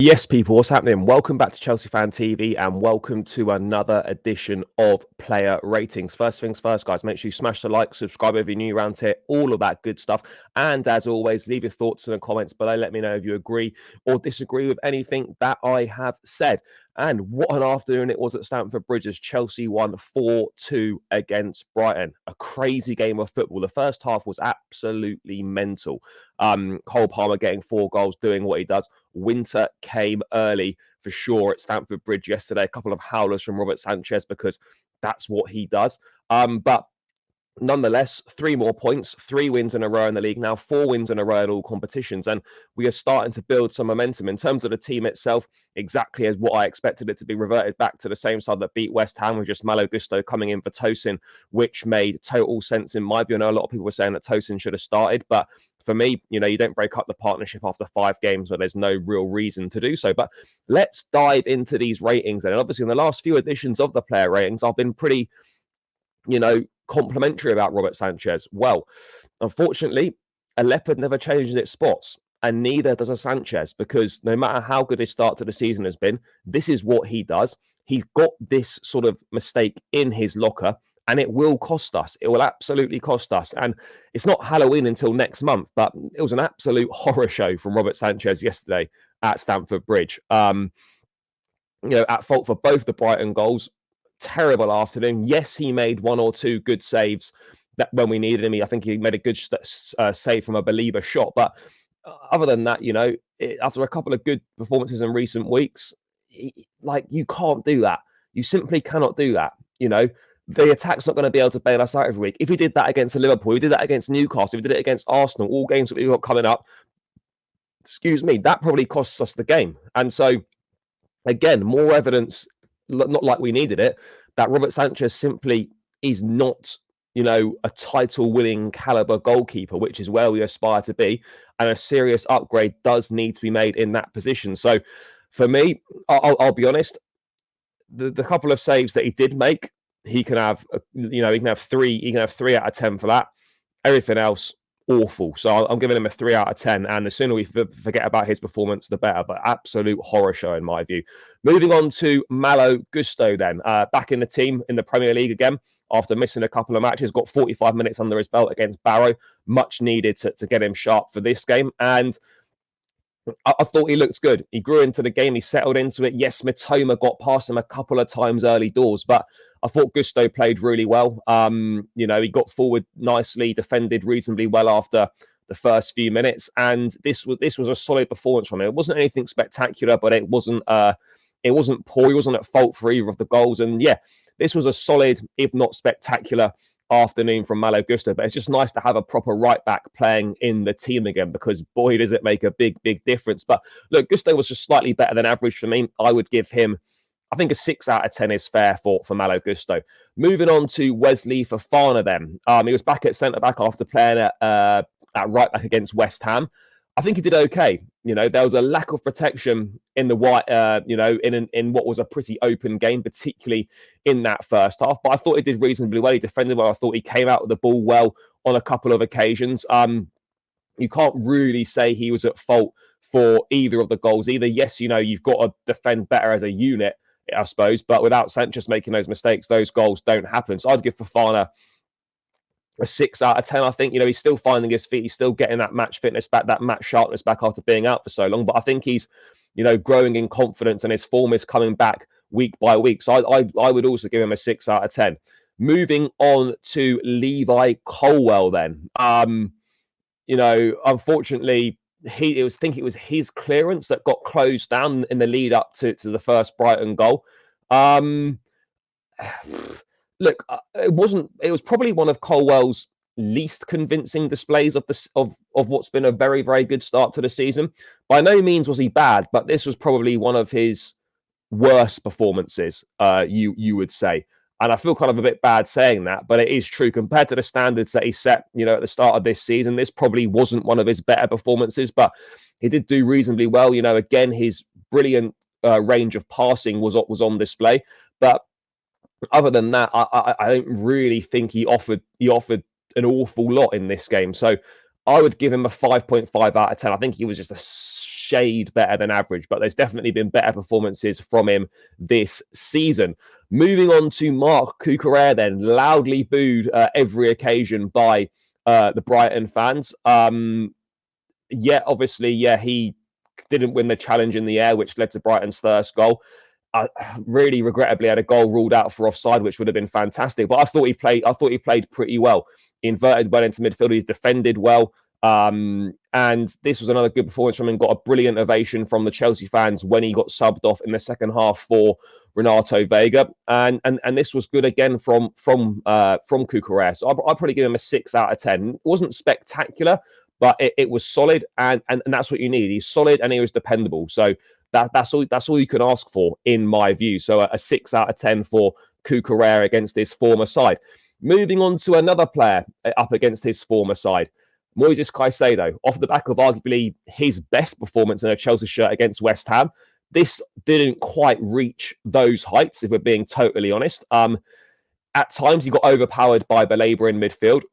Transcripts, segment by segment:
Yes, people, what's happening? Welcome back to Chelsea Fan TV and welcome to another edition of Player Ratings. First things first, guys, make sure you smash the like, subscribe if you're new around here, all of that good stuff. And as always, leave your thoughts in the comments below. Let me know if you agree or disagree with anything that I have said. And what an afternoon it was at Stamford Bridge as Chelsea won 4-2 against Brighton. A crazy game of football. The first half was absolutely mental. Cole Palmer getting 4 goals, doing what he does. Winter came early for sure at Stamford Bridge yesterday. A couple of howlers from Robert Sanchez because that's what he does. But nonetheless, 3 more points, 3 wins in a row in the league now, 4 wins in a row in all competitions. And we are starting to build some momentum in terms of the team itself, exactly as what I expected it to be, reverted back to the same side that beat West Ham with just Malo Gusto coming in for Tosin, which made total sense in my view. I know a lot of people were saying that Tosin should have started, but for me, you don't break up the partnership after 5 games where there's no real reason to do so. But let's dive into these ratings. And obviously, in the last few editions of the player ratings, I've been pretty, complimentary about Robert Sanchez. Well, unfortunately, a leopard never changes its spots, and neither does a Sanchez, because no matter how good his start to the season has been, this is what he does. He's got this sort of mistake in his locker, and it will cost us. It will absolutely cost us. And it's not Halloween until next month, but it was an absolute horror show from Robert Sanchez yesterday at Stamford Bridge. At fault for both the Brighton goals. Terrible afternoon. Yes, he made 1 or 2 good saves that when we needed him. I think he made a good save from a believer shot. But other than that, after a couple of good performances in recent weeks, you can't do that. You simply cannot do that. The attack's not going to be able to bail us out every week. If he did that against Liverpool, he did that against Newcastle, if he did it against Arsenal, all games that we've got coming up, that probably costs us the game. And so, again, more evidence, not like we needed it, that Robert Sanchez simply is not, a title-winning caliber goalkeeper, which is where we aspire to be. And a serious upgrade does need to be made in that position. So for me, I'll be honest, the couple of saves that he did make, he can have, he can have 3. He can have 3 out of 10 for that. Everything else, awful. So I'm giving him a 3 out of 10. And the sooner we forget about his performance, the better. But absolute horror show in my view. Moving on to Malo Gusto then. Back in the team in the Premier League again after missing a couple of matches. Got 45 minutes under his belt against Barrow. Much needed to get him sharp for this game. And I thought he looked good. He grew into the game. He settled into it. Yes, Mitoma got past him a couple of times early doors, but I thought Gusto played really well. He got forward nicely, defended reasonably well after the first few minutes, and this was a solid performance from him. It wasn't anything spectacular, but it wasn't poor. He wasn't at fault for either of the goals, and yeah, this was a solid, if not spectacular, afternoon from Malo Gusto. But it's just nice to have a proper right back playing in the team again, because boy, does it make a big difference. But look, Gusto was just slightly better than average for me. I would give him, I think, a 6 out of 10 is fair for Malo Gusto. Moving on to Wesley Fofana then. He was back at centre-back after playing at right-back against West Ham. I think he did okay. There was a lack of protection in the white, in what was a pretty open game, particularly in that first half. But I thought he did reasonably well. He defended well. I thought he came out with the ball well on a couple of occasions. You can't really say he was at fault for either of the goals either. Yes, you've got to defend better as a unit, I suppose, but without Sanchez making those mistakes, those goals don't happen. So I'd give Fofana a 6 out of 10. I think, he's still finding his feet. He's still getting that match fitness back, that match sharpness back after being out for so long. But I think he's, growing in confidence, and his form is coming back week by week. So I would also give him a 6 out of 10. Moving on to Levi Colwill then. Unfortunately, it was his clearance that got closed down in the lead up to the first Brighton goal. Look, it was probably one of Colwell's least convincing displays of what's been a very, very good start to the season. By no means was he bad, but this was probably one of his worst performances, you would say. And I feel kind of a bit bad saying that, but it is true. Compared to the standards that he set, at the start of this season, this probably wasn't one of his better performances, but he did do reasonably well. Again, his brilliant range of passing was on display. But other than that, I don't really think he offered an awful lot in this game. So I would give him a 5.5 out of 10. I think he was just a shade better than average, but there's definitely been better performances from him this season. Moving on to Marc Cucurella, then, loudly booed every occasion by the Brighton fans. Obviously, he didn't win the challenge in the air, which led to Brighton's first goal. Really regrettably had a goal ruled out for offside, which would have been fantastic. But I thought he played pretty well. He inverted well into midfield. He's defended well. And this was another good performance from him. Got a brilliant ovation from the Chelsea fans when he got subbed off in the second half for Renato Vega. And this was good again from Cucurella. So I'd probably give him a 6 out of 10. It wasn't spectacular, but it was solid, and that's what you need. He's solid and he was dependable. So that's all you can ask for, in my view. So a 6 out of 10 for Cucurella against his former side. Moving on to another player up against his former side, Moises Caicedo, off the back of arguably his best performance in a Chelsea shirt against West Ham. This didn't quite reach those heights, if we're being totally honest. At times, he got overpowered by Baleba in midfield.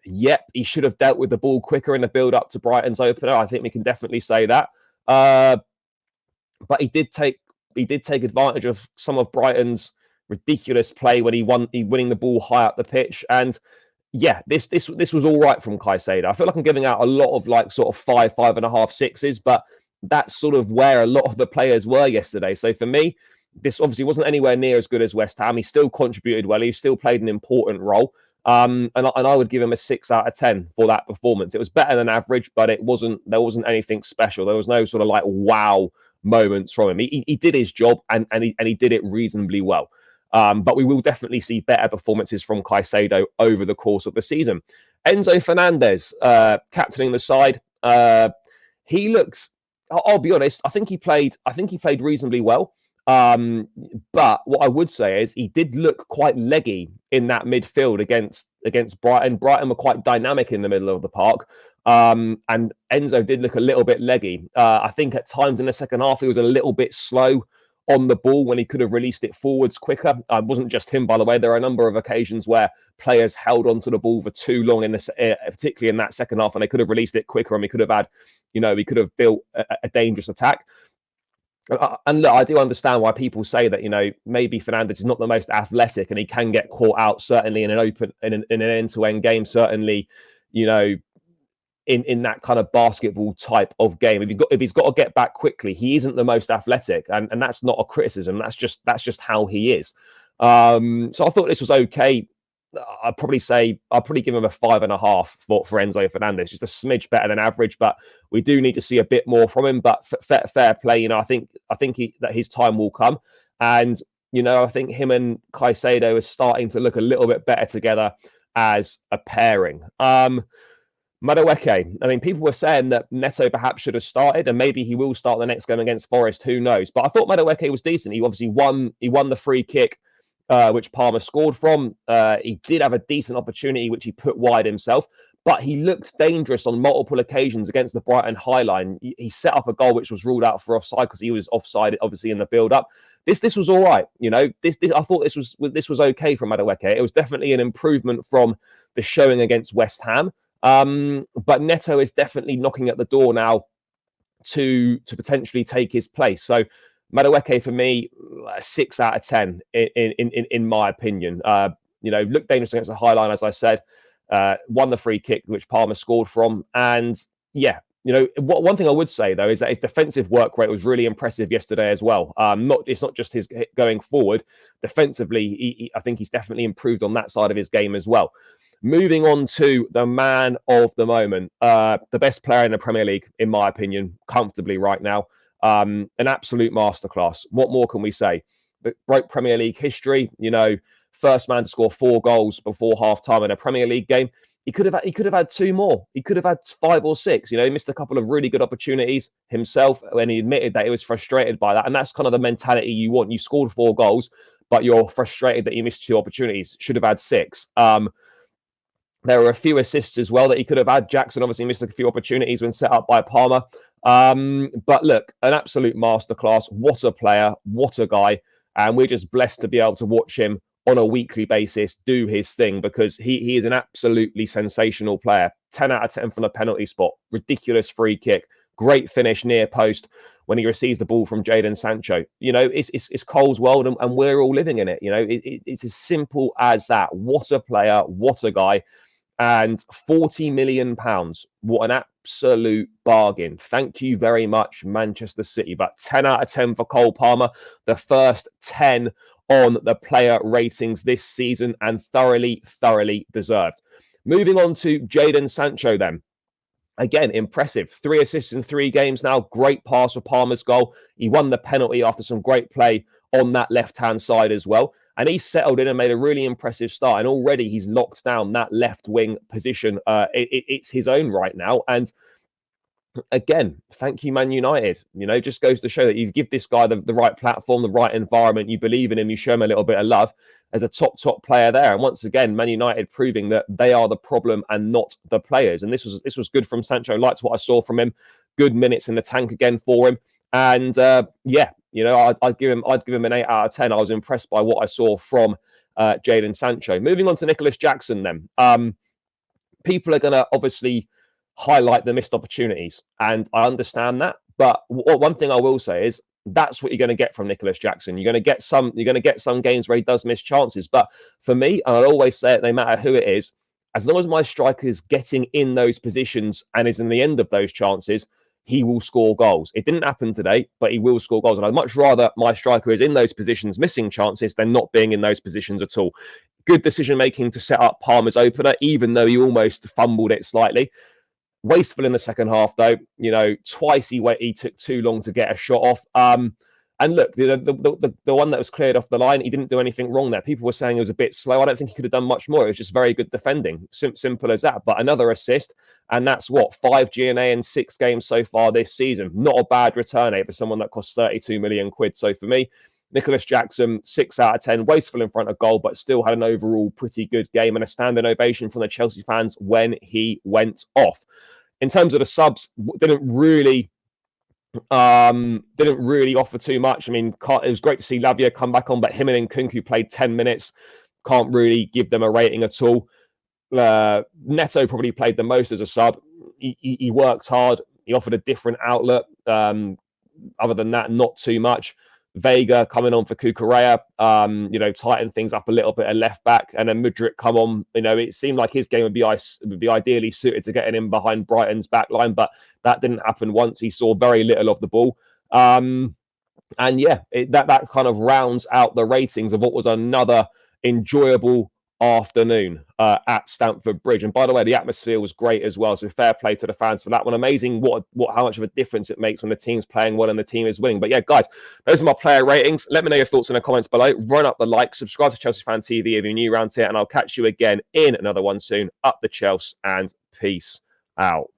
He should have dealt with the ball quicker in the build-up to Brighton's opener. I think we can definitely say that. But he did take advantage of some of Brighton's ridiculous play when he winning the ball high up the pitch. And this was all right from Caicedo. I feel like I'm giving out a lot of like sort of 5.5, 6s, but that's sort of where a lot of the players were yesterday. So for me, this obviously wasn't anywhere near as good as West Ham. He still contributed well. He still played an important role. And I would give him a 6 out of 10 for that performance. It was better than average, but there wasn't anything special. There was no sort of like wow moments from him. He did his job and he did it reasonably well. But we will definitely see better performances from Caicedo over the course of the season. Enzo Fernandez, captaining the side. He looks, I'll be honest, I think he played reasonably well. But what I would say is he did look quite leggy in that midfield against Brighton. Brighton were quite dynamic in the middle of the park. And Enzo did look a little bit leggy. I think at times in the second half, he was a little bit slow on the ball when he could have released it forwards quicker. It wasn't just him, by the way. There are a number of occasions where players held onto the ball for too long, particularly in that second half, and they could have released it quicker, and we could have built a dangerous attack. And look, I do understand why people say that, maybe Fernandes is not the most athletic and he can get caught out, certainly in an end-to-end game, certainly, in that kind of basketball type of game. If he's got to get back quickly, he isn't the most athletic, and that's not a criticism. That's just how he is. So I thought this was okay. I'd probably give him a 5.5 for Enzo Fernandez, just a smidge better than average, but we do need to see a bit more from him. But fair play, I think that his time will come, and I think him and Caicedo is starting to look a little bit better together as a pairing. Madueke, I mean, people were saying that Neto perhaps should have started, and maybe he will start the next game against Forest. Who knows? But I thought Madueke was decent. He obviously won the free kick, which Palmer scored from. He did have a decent opportunity, which he put wide himself, but he looked dangerous on multiple occasions against the Brighton high line. He set up a goal which was ruled out for offside because he was offside, obviously, in the build-up. This was all right. I thought this was okay from Madueke. It was definitely an improvement from the showing against West Ham. But Neto is definitely knocking at the door now to potentially take his place. So Madueke, for me, 6 out of 10 in my opinion. Looked dangerous against the high line, as I said. Won the free kick, which Palmer scored from. And one thing I would say, though, is that his defensive work rate was really impressive yesterday as well. It's not just his going forward. Defensively, I think he's definitely improved on that side of his game as well. Moving on to the man of the moment, the best player in the Premier League, in my opinion, comfortably right now. An absolute masterclass. What more can we say? Broke Premier League history. First man to score 4 goals before half-time in a Premier League game. He could have had 2 more. He could have had 5 or 6. He missed a couple of really good opportunities himself, when he admitted that he was frustrated by that. And that's kind of the mentality you want. You scored 4 goals, but you're frustrated that you missed 2 opportunities. Should have had 6. There were a few assists as well that he could have had. Jackson obviously missed a few opportunities when set up by Palmer. But look, an absolute masterclass. What a player. What a guy. And we're just blessed to be able to watch him on a weekly basis do his thing, because he is an absolutely sensational player. 10 out of 10 from the penalty spot. Ridiculous free kick. Great finish near post when he receives the ball from Jadon Sancho. You know, it's Cole's world, and we're all living in it. You know, it's as simple as that. What a player, what a guy. And £40 million. What an absolute bargain. Thank you very much, Manchester City. But 10 out of 10 for Cole Palmer. The first 10 on the player ratings this season, and thoroughly, thoroughly deserved. Moving on to Jadon Sancho then. Again, impressive. 3 assists in 3 games now. Great pass for Palmer's goal. He won the penalty after some great play on that left-hand side as well. And he's settled in and made a really impressive start. And already he's locked down that left wing position. It's his own right now. And again, thank you, Man United. You know, just goes to show that you give this guy the right platform, the right environment. You believe in him. You show him a little bit of love as a top player there. And once again, Man United proving that they are the problem and not the players. And this was good from Sancho. Liked what I saw from him. Good minutes in the tank again for him. And yeah, you know, I'd give him an 8 out of 10. I was impressed by what I saw from Jadon Sancho. Moving on to Nicholas Jackson then. People are going to obviously highlight the missed opportunities, and I understand that. But one thing I will say is that's what you're going to get from Nicholas Jackson. You're going to get some games where he does miss chances. But for me, and I'll always say it, no matter who it is, as long as my striker is getting in those positions and is in the end of those chances, he will score goals. It didn't happen today, but he will score goals. And I'd much rather my striker is in those positions missing chances than not being in those positions at all. Good decision-making to set up Palmer's opener, even though he almost fumbled it slightly. Wasteful in the second half, though. You know, twice he took too long to get a shot off. And look, the one that was cleared off the line, he didn't do anything wrong there. People were saying it was a bit slow. I don't think he could have done much more. It was just very good defending. Simple as that. But another assist, and that's what, 5 GNA in 6 games so far this season. Not a bad return for someone that cost 32 million quid. So for me, Nicholas Jackson, 6 out of 10, wasteful in front of goal, but still had an overall pretty good game and a standing ovation from the Chelsea fans when he went off. In terms of the subs, didn't really offer too much. I mean, it was great to see Lavia come back on, but him and Nkunku played 10 minutes. Can't really give them a rating at all. Neto probably played the most as a sub. He worked hard. He offered a different outlet. Other than that, not too much. Vega coming on for Cucurella, you know, tighten things up a little bit at left back, and then Mudryk come on. You know, it seemed like his game would be ideally suited to getting in behind Brighton's back line, but that didn't happen once. He saw very little of the ball. And yeah, that kind of rounds out the ratings of what was another enjoyable afternoon at Stamford Bridge. And by the way, the atmosphere was great as well, so fair play to the fans for that one. Amazing how much of a difference it makes when the team's playing well and the team is winning. But yeah, guys, those are my player ratings. Let me know your thoughts in the comments below. Run up the like, subscribe to Chelsea Fan TV if you're new around here, and I'll catch you again in another one soon. Up the Chelsea, and peace out.